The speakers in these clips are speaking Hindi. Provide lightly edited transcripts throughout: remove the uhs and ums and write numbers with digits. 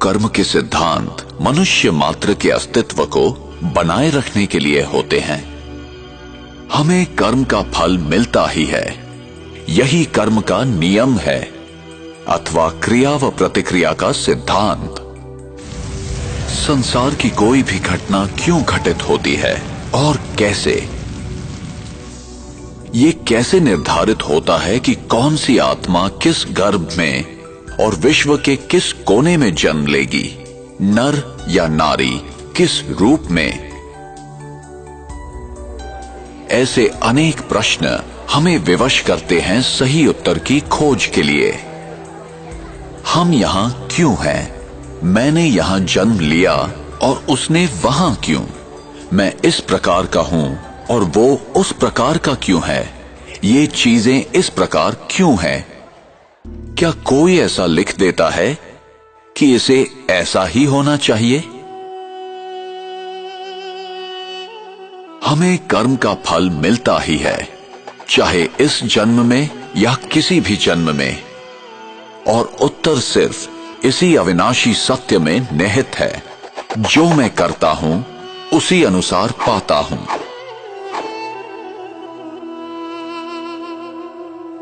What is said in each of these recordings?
कर्म के सिद्धांत मनुष्य मात्र के अस्तित्व को बनाए रखने के लिए होते हैं। हमें कर्म का फल मिलता ही है, यही कर्म का नियम है अथवा क्रिया व प्रतिक्रिया का सिद्धांत। संसार की कोई भी घटना क्यों घटित होती है और कैसे, ये कैसे निर्धारित होता है कि कौन सी आत्मा किस गर्भ में और विश्व के किस कोने में जन्म लेगी, नर या नारी, किस रूप में। ऐसे अनेक प्रश्न हमें विवश करते हैं सही उत्तर की खोज के लिए। हम यहां क्यों हैं? मैंने यहां जन्म लिया और उसने वहां क्यों? मैं इस प्रकार का हूं और वो उस प्रकार का क्यों है? ये चीजें इस प्रकार क्यों हैं? क्या कोई ऐसा लिख देता है कि इसे ऐसा ही होना चाहिए? हमें कर्म का फल मिलता ही है, चाहे इस जन्म में या किसी भी जन्म में, और उत्तर सिर्फ इसी अविनाशी सत्य में निहित है, जो मैं करता हूं उसी अनुसार पाता हूं।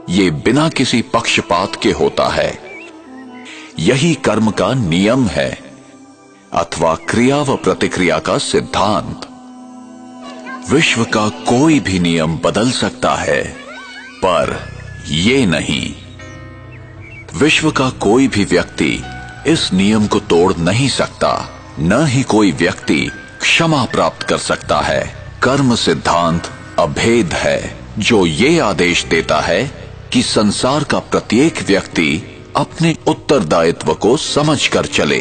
ये बिना किसी पक्षपात के होता है, यही कर्म का नियम है अथवा क्रिया व प्रतिक्रिया का सिद्धांत। विश्व का कोई भी नियम बदल सकता है, पर ये नहीं। विश्व का कोई भी व्यक्ति इस नियम को तोड़ नहीं सकता, न ही कोई व्यक्ति क्षमा प्राप्त कर सकता है। कर्म सिद्धांत अभेद है, जो ये आदेश देता है कि संसार का प्रत्येक व्यक्ति अपने उत्तरदायित्व को समझकर चले।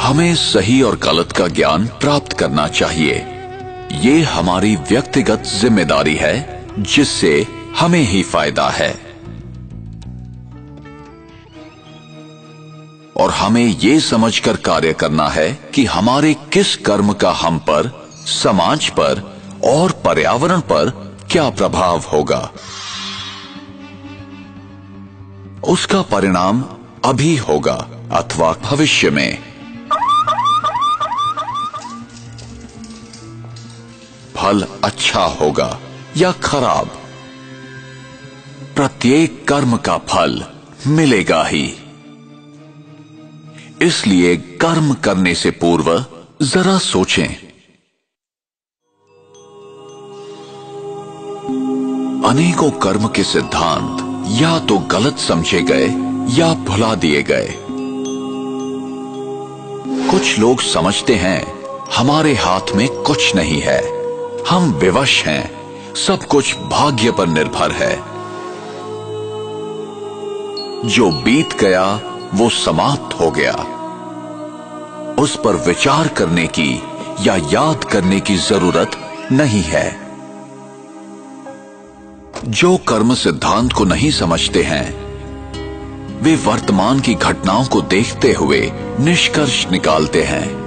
हमें सही और गलत का ज्ञान प्राप्त करना चाहिए। ये हमारी व्यक्तिगत जिम्मेदारी है, जिससे हमें ही फायदा है। और हमें ये समझकर कार्य करना है कि हमारे किस कर्म का हम पर, समाज पर और पर्यावरण पर क्या प्रभाव होगा। उसका परिणाम अभी होगा अथवा भविष्य में। फल अच्छा होगा या खराब, प्रत्येक कर्म का फल मिलेगा ही। इसलिए कर्म करने से पूर्व जरा सोचें। अनेकों कर्म के सिद्धांत या तो गलत समझे गए या भुला दिए गए। कुछ लोग समझते हैं हमारे हाथ में कुछ नहीं है, हम विवश हैं, सब कुछ भाग्य पर निर्भर है। जो बीत गया वो समाप्त हो गया, उस पर विचार करने की या याद करने की जरूरत नहीं है। जो कर्म सिद्धांत को नहीं समझते हैं, वे वर्तमान की घटनाओं को देखते हुए निष्कर्ष निकालते हैं।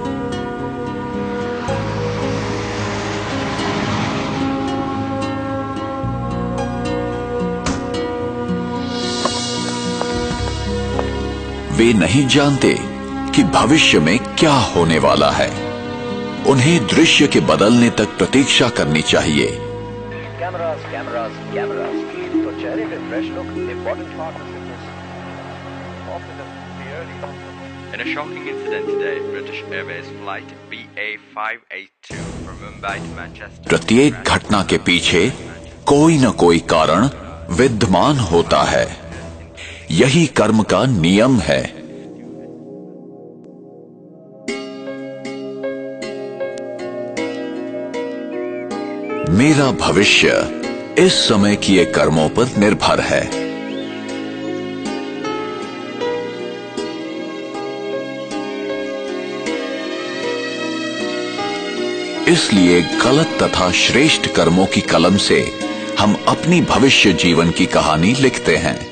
वे नहीं जानते कि भविष्य में क्या होने वाला है। उन्हें दृश्य के बदलने तक प्रतीक्षा करनी चाहिए। Cameras, cameras, cameras. तो चेहरे पे fresh look, important part of fitness. Often the early. In a shocking incident today, British Airways flight BA582 from Mumbai to Manchester. प्रत्येक घटना के पीछे कोई न कोई कारण विद्यमान होता है, यही कर्म का नियम है। मेरा भविष्य इस समय किए कर्मों पर निर्भर है। इसलिए गलत तथा श्रेष्ठ कर्मों की कलम से हम अपनी भविष्य जीवन की कहानी लिखते हैं।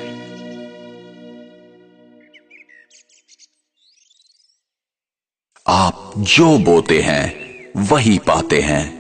आप जो बोते हैं वही पाते हैं।